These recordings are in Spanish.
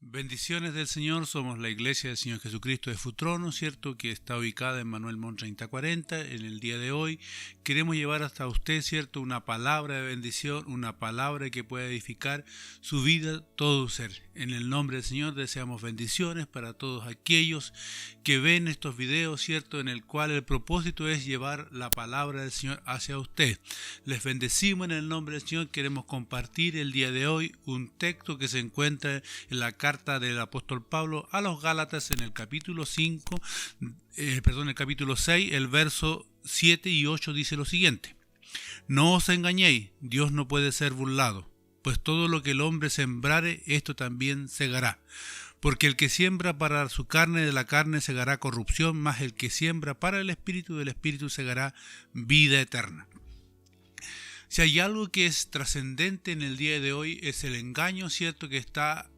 Bendiciones del Señor, somos la Iglesia del Señor Jesucristo de Futrono, ¿cierto? Que está ubicada en Manuel Montt 3040. En el día de hoy queremos llevar hasta usted, ¿cierto? Una palabra de bendición, una palabra que pueda edificar su vida, todo su ser. En el nombre del Señor deseamos bendiciones para todos aquellos que ven estos videos, ¿cierto? En el cual el propósito es llevar la palabra del Señor hacia usted. Les bendecimos en el nombre del Señor. Queremos compartir el día de hoy un texto que se encuentra en la carta del apóstol Pablo a los Gálatas en el capítulo 5, el capítulo 6, el verso 7 y 8 dice lo siguiente: No os engañéis, Dios no puede ser burlado, pues todo lo que el hombre sembrare, esto también segará. Porque el que siembra para su carne, de la carne segará corrupción, mas el que siembra para el Espíritu, del Espíritu segará vida eterna. Si hay algo que es trascendente en el día de hoy, es el engaño, ¿cierto?, que está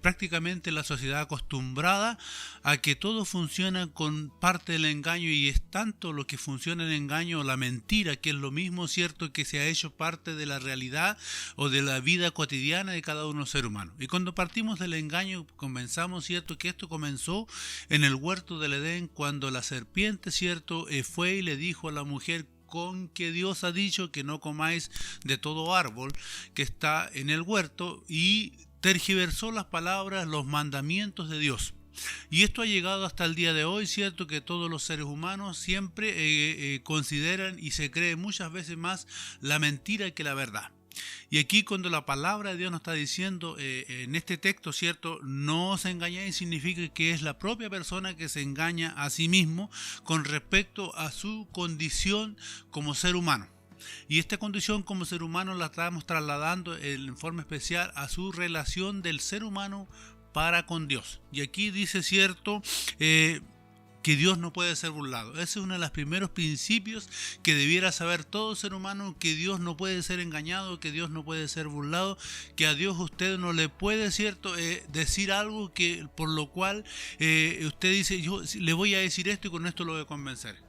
prácticamente la sociedad acostumbrada a que todo funciona con parte del engaño, y es tanto lo que funciona el engaño o la mentira, que es lo mismo, cierto, que se ha hecho parte de la realidad o de la vida cotidiana de cada uno de los seres humanos. Y cuando partimos del engaño, comenzamos, cierto, que esto comenzó en el huerto del Edén, cuando la serpiente, cierto, fue y le dijo a la mujer: con que Dios ha dicho que no comáis de todo árbol que está en el huerto, y tergiversó las palabras, los mandamientos de Dios. Y esto ha llegado hasta el día de hoy, cierto, que todos los seres humanos siempre consideran y se cree muchas veces más la mentira que la verdad. Y aquí, cuando la palabra de Dios nos está diciendo en este texto, ¿cierto?, no os engañéis, significa que es la propia persona que se engaña a sí mismo con respecto a su condición como ser humano. Y esta condición como ser humano la estamos trasladando en forma especial a su relación del ser humano para con Dios. Y aquí dice, cierto, que Dios no puede ser burlado. Ese es uno de los primeros principios que debiera saber todo ser humano: que Dios no puede ser engañado, que Dios no puede ser burlado, que a Dios usted no le puede, cierto, decir algo que por lo cual usted dice: yo le voy a decir esto y con esto lo voy a convencer.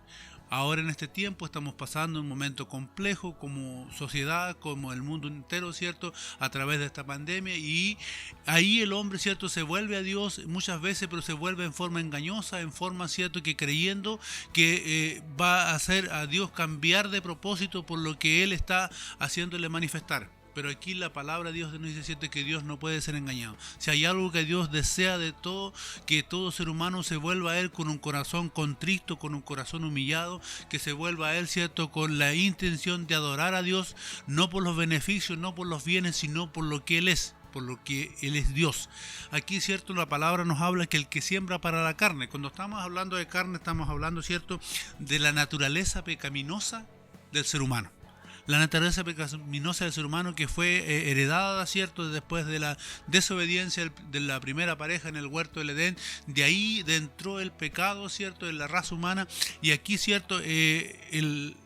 Ahora, en este tiempo, estamos pasando un momento complejo como sociedad, como el mundo entero, ¿cierto?, a través de esta pandemia, y ahí el hombre, ¿cierto?, se vuelve a Dios muchas veces, pero se vuelve en forma engañosa, en forma, ¿cierto?, que creyendo que va a hacer a Dios cambiar de propósito por lo que Él está haciéndole manifestar. Pero aquí la palabra de Dios nos dice, ¿cierto?, que Dios no puede ser engañado. Si hay algo que Dios desea de todo, que todo ser humano se vuelva a Él con un corazón contrito, con un corazón humillado, que se vuelva a Él, ¿cierto?, con la intención de adorar a Dios, no por los beneficios, no por los bienes, sino por lo que Él es, por lo que Él es Dios. Aquí, cierto, la palabra nos habla que el que siembra para la carne. Cuando estamos hablando de carne, estamos hablando, cierto, de la naturaleza pecaminosa del ser humano. La naturaleza pecaminosa del ser humano, que fue heredada, ¿cierto?, después de la desobediencia de la primera pareja en el huerto del Edén. De ahí entró el pecado, ¿cierto?, en la raza humana. Y aquí, ¿cierto?, el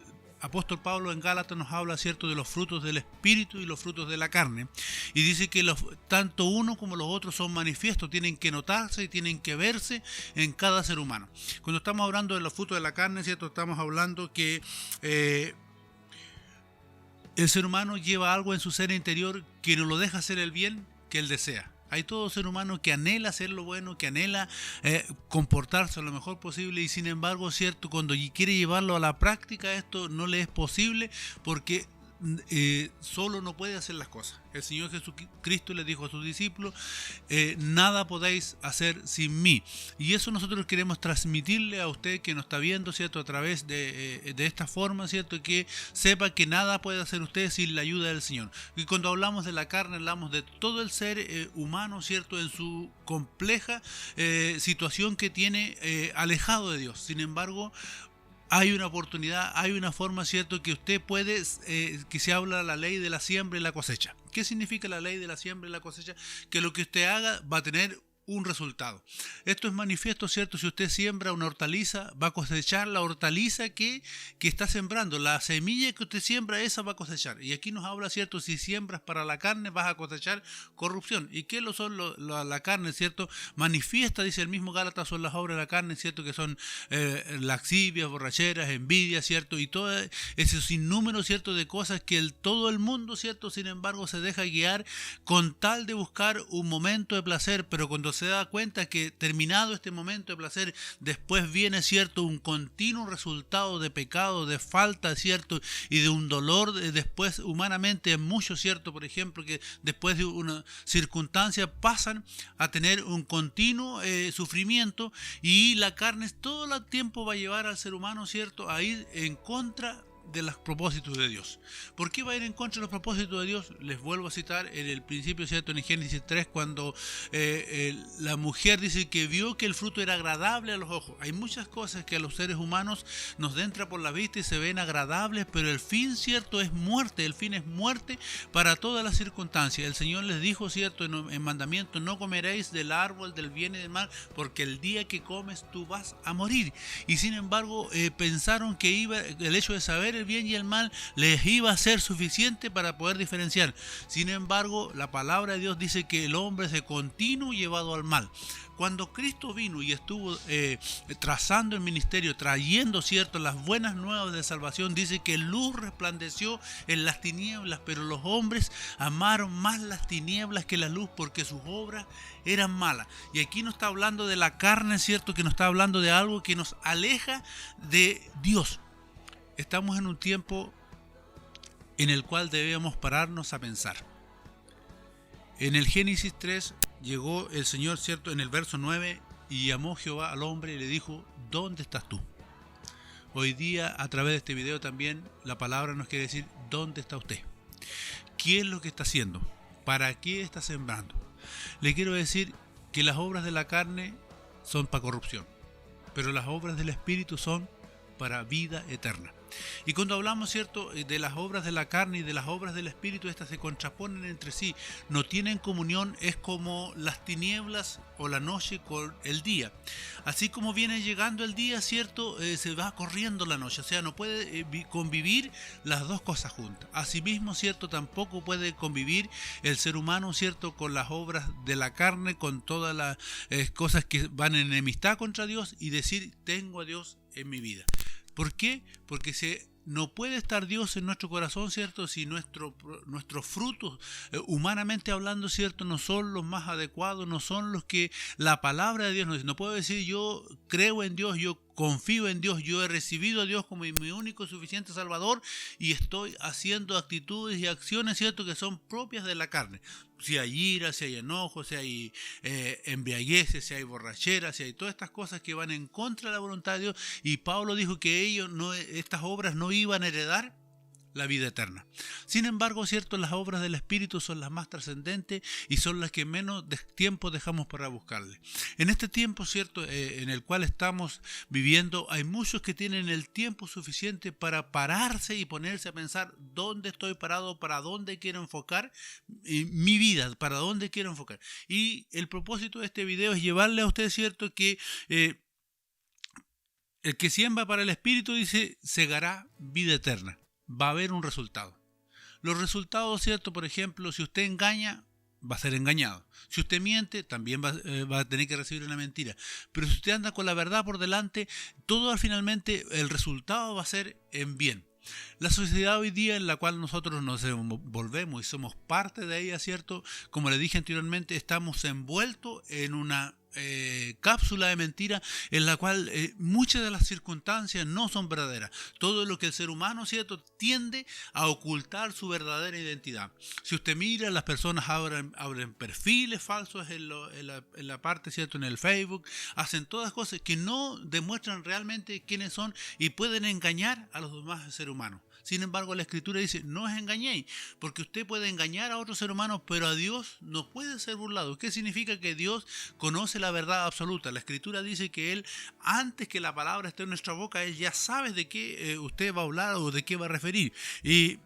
apóstol Pablo en Gálatas nos habla, ¿cierto?, de los frutos del Espíritu y los frutos de la carne. Y dice que tanto uno como los otros son manifiestos, tienen que notarse y tienen que verse en cada ser humano. Cuando estamos hablando de los frutos de la carne, ¿cierto?, estamos hablando que el ser humano lleva algo en su ser interior que no lo deja hacer el bien que él desea. Hay todo ser humano que anhela hacer lo bueno, que anhela comportarse lo mejor posible, y sin embargo, cierto, cuando quiere llevarlo a la práctica, esto no le es posible, porque solo no puede hacer las cosas. El Señor Jesucristo le dijo a sus discípulos: nada podéis hacer sin mí. Y eso nosotros queremos transmitirle a usted que nos está viendo, ¿cierto?, a través de esta forma, ¿cierto?, que sepa que nada puede hacer usted sin la ayuda del Señor. Y cuando hablamos de la carne, hablamos de todo el ser humano, ¿cierto?, en su compleja situación que tiene alejado de Dios. Sin embargo, hay una oportunidad, hay una forma, ¿cierto?, que usted puede, que se habla la ley de la siembra y la cosecha. ¿Qué significa la ley de la siembra y la cosecha? Que lo que usted haga va a tener un resultado. Esto es manifiesto, ¿cierto? Si usted siembra una hortaliza, va a cosechar la hortaliza que está sembrando. La semilla que usted siembra, esa va a cosechar. Y aquí nos habla, ¿cierto? Si siembras para la carne, vas a cosechar corrupción. ¿Y qué lo son la carne, ¿cierto? Manifiesta, dice el mismo Gálatas, son las obras de la carne, ¿cierto? Que son laxivias, borracheras, envidia, ¿cierto? Y todo ese sinnúmero, ¿cierto? De cosas que todo el mundo, ¿cierto? Sin embargo, se deja guiar con tal de buscar un momento de placer, pero cuando se da cuenta que terminado este momento de placer, después viene, cierto, un continuo resultado de pecado, de falta, cierto, y de un dolor después humanamente mucho, cierto, por ejemplo, que después de una circunstancia pasan a tener un continuo sufrimiento, y la carne todo el tiempo va a llevar al ser humano, cierto, a ir en contra de los propósitos de Dios. ¿Por qué va a ir en contra de los propósitos de Dios? Les vuelvo a citar en el principio, ¿cierto? En Génesis 3, cuando la mujer dice que vio que el fruto era agradable a los ojos. Hay muchas cosas que a los seres humanos nos entra por la vista y se ven agradables, pero el fin, ¿cierto? Es muerte. El fin es muerte para todas las circunstancias. El Señor les dijo, ¿cierto? En mandamiento: no comeréis del árbol del bien y del mal, porque el día que comes tú vas a morir. Y sin embargo, pensaron que el hecho de saber el bien y el mal les iba a ser suficiente para poder diferenciar. Sin embargo, la palabra de Dios dice que el hombre se continuó llevado al mal. Cuando Cristo vino y estuvo trazando el ministerio, trayendo, cierto, las buenas nuevas de salvación, dice que luz resplandeció en las tinieblas, pero los hombres amaron más las tinieblas que la luz, porque sus obras eran malas. Y aquí no está hablando de la carne, cierto, que nos está hablando de algo que nos aleja de Dios. Estamos en un tiempo en el cual debemos pararnos a pensar. En el Génesis 3 llegó el Señor, ¿cierto? En el verso 9, y llamó Jehová al hombre y le dijo: ¿dónde estás tú? Hoy día, a través de este video también, la palabra nos quiere decir: ¿dónde está usted? ¿Qué es lo que está haciendo? ¿Para qué está sembrando? Le quiero decir que las obras de la carne son para corrupción, pero las obras del Espíritu son para vida eterna. Y cuando hablamos, ¿cierto?, de las obras de la carne y de las obras del Espíritu, estas se contraponen entre sí, no tienen comunión. Es como las tinieblas o la noche con el día. Así como viene llegando el día, ¿cierto?, se va corriendo la noche. O sea, no puede convivir las dos cosas juntas. Asimismo, ¿cierto?, tampoco puede convivir el ser humano, ¿cierto?, con las obras de la carne, con todas las cosas que van en enemistad contra Dios, y decir: tengo a Dios en mi vida. ¿Por qué? Porque no puede estar Dios en nuestro corazón, ¿cierto? Si nuestros frutos, humanamente hablando, ¿cierto?, no son los más adecuados, no son los que la palabra de Dios nos dice. No puedo decir: yo creo en Dios, yo confío en Dios, yo he recibido a Dios como mi único y suficiente Salvador, y estoy haciendo actitudes y acciones, ¿cierto?, que son propias de la carne. Si hay ira, si hay enojo, si hay embriagueces, si hay borrachera, si hay todas estas cosas que van en contra de la voluntad de Dios. Y Pablo dijo que estas obras no iban a heredar la vida eterna. Sin embargo, cierto, las obras del Espíritu son las más trascendentes y son las que menos tiempo dejamos para buscarle. En este tiempo, cierto, en el cual estamos viviendo, hay muchos que tienen el tiempo suficiente para pararse y ponerse a pensar: ¿dónde estoy parado? ¿Para dónde quiero enfocar mi vida? ¿Para dónde quiero enfocar? Y el propósito de este video es llevarle a usted, cierto, que el que siembra para el Espíritu, dice, segará vida eterna. Va a haber un resultado. Los resultados, ¿cierto? Por ejemplo, si usted engaña, va a ser engañado. Si usted miente, también va a tener que recibir una mentira. Pero si usted anda con la verdad por delante, todo finalmente el resultado va a ser en bien. La sociedad hoy día en la cual nosotros nos envolvemos y somos parte de ella, ¿cierto? Como le dije anteriormente, estamos envueltos en una cápsula de mentira en la cual muchas de las circunstancias no son verdaderas. Todo lo que el ser humano, ¿cierto?, tiende a ocultar su verdadera identidad. Si usted mira, las personas abren perfiles falsos en la parte, ¿cierto?, en el Facebook, hacen todas cosas que no demuestran realmente quiénes son y pueden engañar a los demás seres humanos. Sin embargo, la Escritura dice: no os engañéis, porque usted puede engañar a otro ser humano, pero a Dios no puede ser burlado. ¿Qué significa? Que Dios conoce la verdad absoluta. La Escritura dice que Él, antes que la palabra esté en nuestra boca, Él ya sabe de qué usted va a hablar o de qué va a referir. Y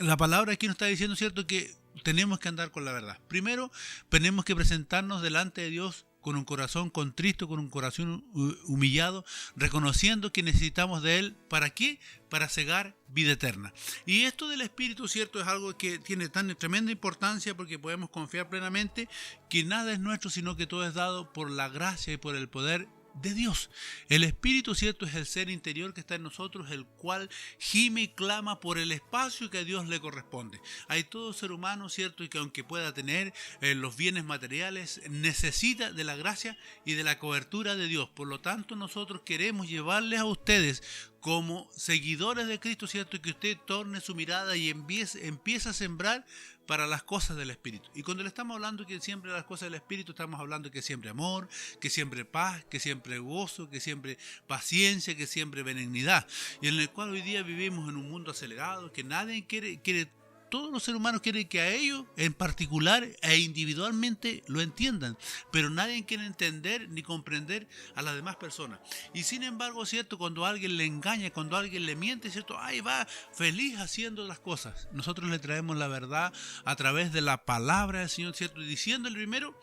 la palabra aquí nos está diciendo, ¿cierto?, que tenemos que andar con la verdad. Primero, tenemos que presentarnos delante de Dios con un corazón contristo, con un corazón humillado, reconociendo que necesitamos de Él. ¿Para qué? Para cegar vida eterna. Y esto del Espíritu, ¿cierto? Es algo que tiene tan tremenda importancia, porque podemos confiar plenamente que nada es nuestro, sino que todo es dado por la gracia y por el poder de Dios. El Espíritu, ¿cierto?, es el ser interior que está en nosotros, el cual gime y clama por el espacio que a Dios le corresponde. Hay todo ser humano, ¿cierto?, y que aunque pueda tener los bienes materiales, necesita de la gracia y de la cobertura de Dios. Por lo tanto, nosotros queremos llevarles a ustedes, como seguidores de Cristo, ¿cierto?, que usted torne su mirada y empiece a sembrar para las cosas del Espíritu. Y cuando le estamos hablando que siempre las cosas del Espíritu, estamos hablando que siempre amor, que siempre paz, que siempre gozo, que siempre paciencia, que siempre benignidad. Y en el cual hoy día vivimos en un mundo acelerado, que nadie quiere todos los seres humanos quieren que a ellos en particular e individualmente lo entiendan, pero nadie quiere entender ni comprender a las demás personas. Y sin embargo, ¿cierto?, cuando alguien le engaña, cuando alguien le miente, ¿cierto?, ahí va feliz haciendo las cosas. Nosotros le traemos la verdad a través de la palabra del Señor, ¿cierto?, diciéndole primero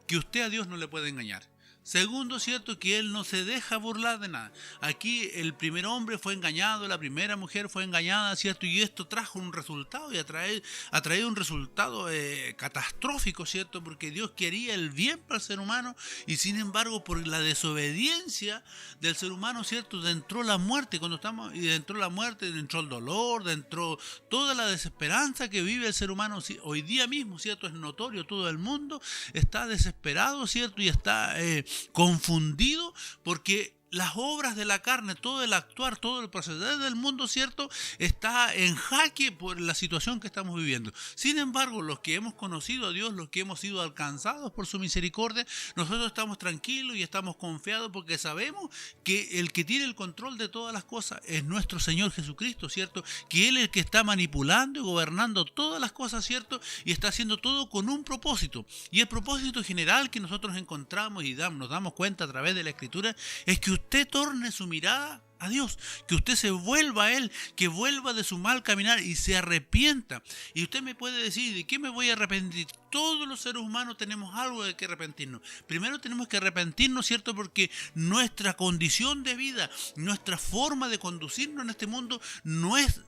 que usted a Dios no le puede engañar. Segundo, ¿cierto?, que Él no se deja burlar de nada. Aquí el primer hombre fue engañado, la primera mujer fue engañada, ¿cierto? Y esto trajo un resultado y ha traído un resultado catastrófico, ¿cierto? Porque Dios quería el bien para el ser humano y sin embargo por la desobediencia del ser humano, ¿cierto?, entró la muerte. Y entró la muerte, entró el dolor, entró toda la desesperanza que vive el ser humano. Hoy día mismo, ¿cierto?, es notorio, todo el mundo está desesperado, ¿cierto? Y está confundido porque las obras de la carne, todo el actuar, todo el proceder del mundo, ¿cierto?, está en jaque por la situación que estamos viviendo. Sin embargo, los que hemos conocido a Dios, los que hemos sido alcanzados por su misericordia, nosotros estamos tranquilos y estamos confiados porque sabemos que el que tiene el control de todas las cosas es nuestro Señor Jesucristo, ¿cierto? Que Él es el que está manipulando y gobernando todas las cosas, ¿cierto? Y está haciendo todo con un propósito. Y el propósito general que nosotros encontramos y nos damos cuenta a través de la Escritura es que usted torne su mirada a Dios, que usted se vuelva a Él, que vuelva de su mal caminar y se arrepienta. Y usted me puede decir, ¿de qué me voy a arrepentir? Todos los seres humanos tenemos algo de que arrepentirnos. Primero tenemos que arrepentirnos, ¿cierto? Porque nuestra condición de vida, nuestra forma de conducirnos en este mundo no es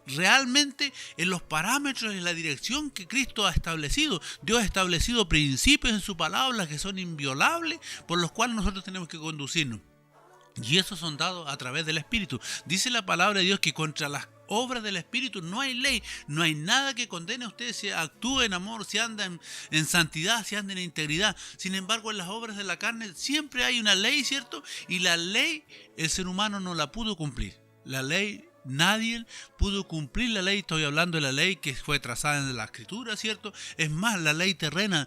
realmente en los parámetros y en la dirección que Cristo ha establecido. Dios ha establecido principios en su palabra que son inviolables, por los cuales nosotros tenemos que conducirnos. Y esos son dados a través del Espíritu. Dice la palabra de Dios que contra las obras del Espíritu no hay ley, no hay nada que condene a usted si actúa en amor, si anda en santidad, si anda en integridad. Sin embargo, en las obras de la carne siempre hay una ley, ¿cierto? Y la ley, el ser humano no la pudo cumplir. La ley, nadie pudo cumplir la ley. Estoy hablando de la ley que fue trazada en la Escritura, ¿cierto? Es más, la ley terrena,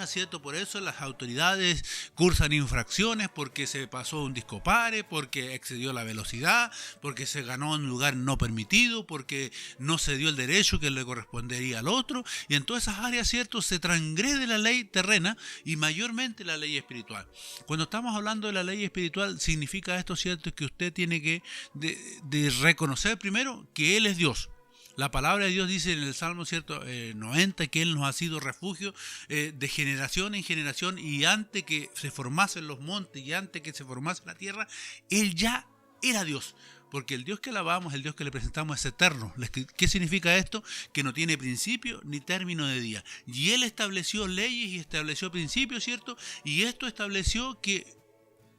¿cierto? Por eso las autoridades cursan infracciones porque se pasó un discopare, porque excedió la velocidad, porque se ganó en un lugar no permitido, porque no se dio el derecho que le correspondería al otro. Y en todas esas áreas, ¿cierto?, se transgrede la ley terrena y mayormente la ley espiritual. Cuando estamos hablando de la ley espiritual, significa esto, ¿cierto?, que usted tiene que de reconocer primero que Él es Dios. La palabra de Dios dice en el Salmo 90 que Él nos ha sido refugio de generación en generación, y antes que se formasen los montes y antes que se formase la tierra, Él ya era Dios. Porque el Dios que alabamos, el Dios que le presentamos es eterno. ¿Qué significa esto? Que no tiene principio ni término de día. Y Él estableció leyes y estableció principios, ¿cierto? Y esto estableció que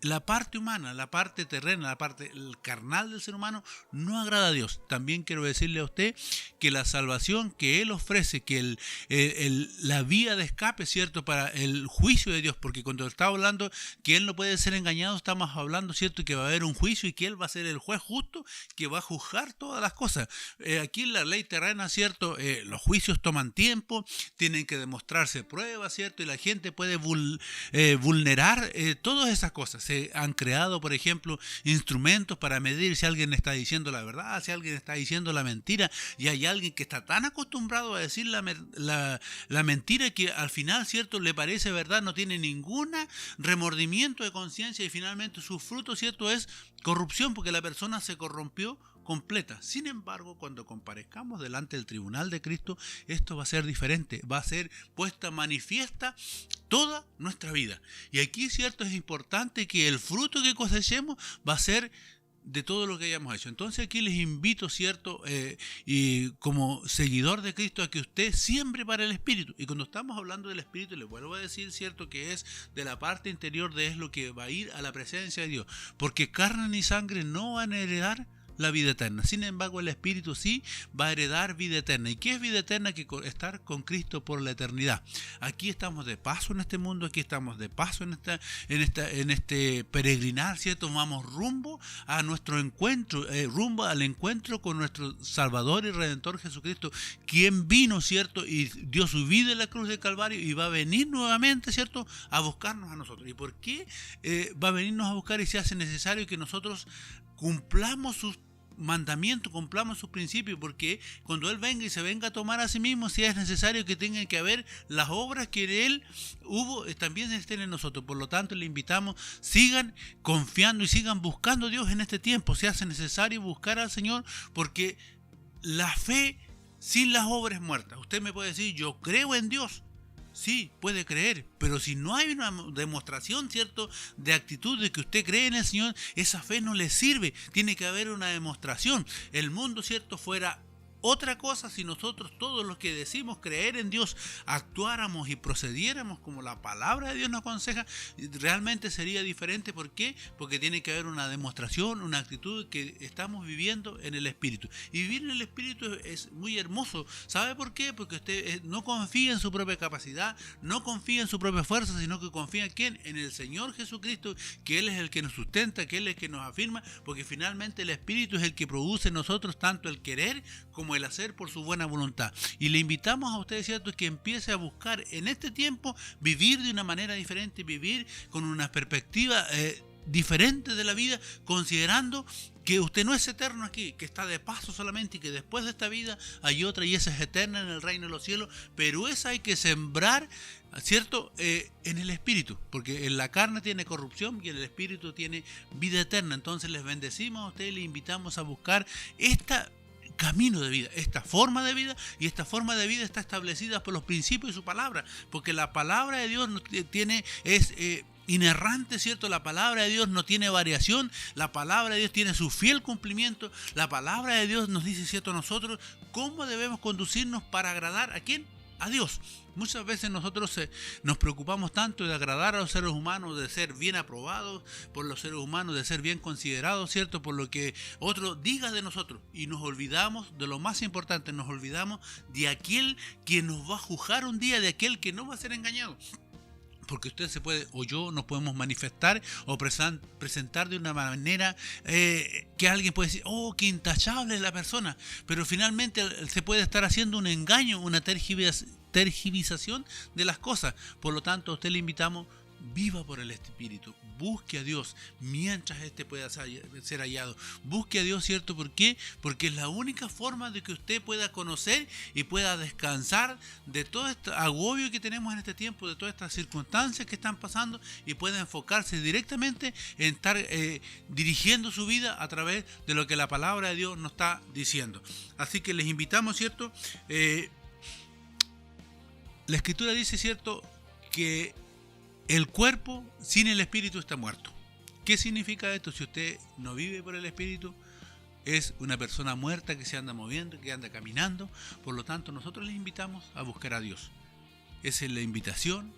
la parte humana, la parte terrena, la parte carnal del ser humano no agrada a Dios. También quiero decirle a usted que la salvación que Él ofrece, que la vía de escape, ¿cierto?, para el juicio de Dios, porque cuando está hablando que Él no puede ser engañado, estamos hablando, ¿cierto?, que va a haber un juicio y que Él va a ser el juez justo que va a juzgar todas las cosas. Aquí en la ley terrena, ¿cierto?, los juicios toman tiempo, tienen que demostrarse pruebas, ¿cierto?, y la gente puede vulnerar todas esas cosas. Se han creado, por ejemplo, instrumentos para medir si alguien está diciendo la verdad, si alguien está diciendo la mentira, y hay alguien que está tan acostumbrado a decir la mentira que al final, ¿cierto?, le parece verdad, no tiene ningún remordimiento de conciencia y finalmente su fruto, ¿cierto?, es corrupción, porque la persona se corrompió completa. Sin embargo, cuando comparezcamos delante del tribunal de Cristo, esto va a ser diferente, va a ser puesta manifiesta toda nuestra vida. Y aquí, cierto, es importante que el fruto que cosechemos va a ser de todo lo que hayamos hecho. Entonces aquí les invito, cierto, y como seguidor de Cristo, a que usted siembre para el Espíritu. Y cuando estamos hablando del Espíritu, les vuelvo a decir, cierto, que es de la parte interior de es lo que va a ir a la presencia de Dios, porque carne ni sangre no van a heredar la vida eterna. Sin embargo, el Espíritu sí va a heredar vida eterna. ¿Y qué es vida eterna? Que estar con Cristo por la eternidad. Aquí estamos de paso en este mundo, aquí estamos de paso en este peregrinar, ¿cierto? Vamos rumbo a nuestro encuentro, rumbo al encuentro con nuestro Salvador y Redentor Jesucristo, quien vino, ¿cierto? Y dio su vida en la cruz del Calvario y va a venir nuevamente, ¿cierto? A buscarnos a nosotros. ¿Y por qué va a venirnos a buscar? Y se hace necesario que nosotros cumplamos sus mandamientos, cumplamos sus principios, porque cuando Él venga y se venga a tomar a sí mismo, si es necesario que tengan que haber las obras que Él hubo, también estén en nosotros. Por lo tanto, le invitamos, sigan confiando y sigan buscando a Dios en este tiempo. Se hace necesario buscar al Señor, porque la fe sin las obras es muerta. Usted me puede decir, yo creo en Dios. Sí, puede creer, pero si no hay una demostración, ¿cierto?, de actitud de que usted cree en el Señor, esa fe no le sirve. Tiene que haber una demostración. El mundo, ¿cierto?, fuera otra cosa si nosotros, todos los que decimos creer en Dios, actuáramos y procediéramos como la palabra de Dios nos aconseja, realmente sería diferente. ¿Por qué? Porque tiene que haber una demostración, una actitud que estamos viviendo en el Espíritu. Y vivir en el Espíritu es muy hermoso. ¿Sabe por qué? Porque usted no confía en su propia capacidad, no confía en su propia fuerza, sino que confía en ¿quién? En el Señor Jesucristo, que Él es el que nos sustenta, que Él es el que nos afirma, porque finalmente el Espíritu es el que produce en nosotros tanto el querer como el hacer por su buena voluntad. Y le invitamos a ustedes, ¿cierto?, que empiece a buscar en este tiempo vivir de una manera diferente, vivir con una perspectiva diferente de la vida, considerando que usted no es eterno aquí, que está de paso solamente y que después de esta vida hay otra y esa es eterna en el reino de los cielos, pero esa hay que sembrar, ¿cierto?, en el Espíritu, porque en la carne tiene corrupción y en el Espíritu tiene vida eterna. Entonces les bendecimos a ustedes y les invitamos a buscar camino de vida, esta forma de vida, y esta forma de vida está establecida por los principios de su palabra, porque la palabra de Dios es inerrante, ¿cierto? La palabra de Dios no tiene variación, la palabra de Dios tiene su fiel cumplimiento, la palabra de Dios nos dice, ¿cierto?, a nosotros cómo debemos conducirnos para agradar a ¿quién? A Dios. Muchas veces nosotros nos preocupamos tanto de agradar a los seres humanos, de ser bien aprobados por los seres humanos, de ser bien considerados, ¿cierto?, por lo que otro diga de nosotros, y nos olvidamos de lo más importante, nos olvidamos de aquel que nos va a juzgar un día, de aquel que no va a ser engañado. Porque usted se puede, o yo, nos podemos manifestar o presentar de una manera que alguien puede decir, oh, qué intachable es la persona, pero finalmente se puede estar haciendo un engaño, una tergiversación de las cosas. Por lo tanto, a usted le invitamos, viva por el Espíritu, busque a Dios mientras éste pueda ser hallado. Busque a Dios, ¿cierto? ¿Por qué? Porque es la única forma de que usted pueda conocer y pueda descansar de todo este agobio que tenemos en este tiempo, de todas estas circunstancias que están pasando, y pueda enfocarse directamente en estar dirigiendo su vida a través de lo que la palabra de Dios nos está diciendo. Así que les invitamos, ¿cierto? La Escritura dice, ¿cierto?, que el cuerpo sin el Espíritu está muerto. ¿Qué significa esto? Si usted no vive por el Espíritu, es una persona muerta que se anda moviendo, que anda caminando. Por lo tanto, nosotros les invitamos a buscar a Dios. Esa es la invitación.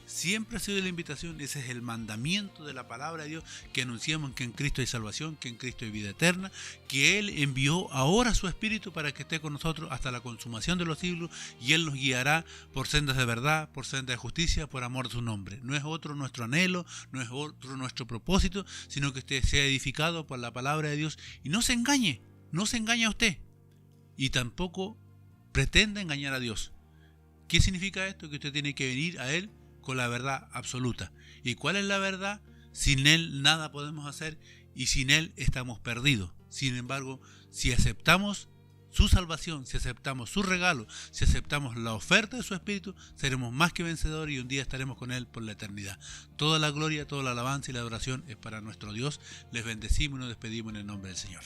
Siempre ha sido la invitación, ese es el mandamiento de la palabra de Dios, que anunciamos que en Cristo hay salvación, que en Cristo hay vida eterna, que Él envió ahora su Espíritu para que esté con nosotros hasta la consumación de los siglos, y Él nos guiará por sendas de verdad, por sendas de justicia, por amor de su nombre. No es otro nuestro anhelo, no es otro nuestro propósito, sino que usted sea edificado por la palabra de Dios y no se engañe a usted, y tampoco pretenda engañar a Dios. ¿Qué significa esto? Que usted tiene que venir a Él con la verdad absoluta. ¿Y cuál es la verdad? Sin Él nada podemos hacer y sin Él estamos perdidos. Sin embargo, si aceptamos su salvación, si aceptamos su regalo, si aceptamos la oferta de su Espíritu, seremos más que vencedores y un día estaremos con Él por la eternidad. Toda la gloria, toda la alabanza y la adoración es para nuestro Dios. Les bendecimos y nos despedimos en el nombre del Señor.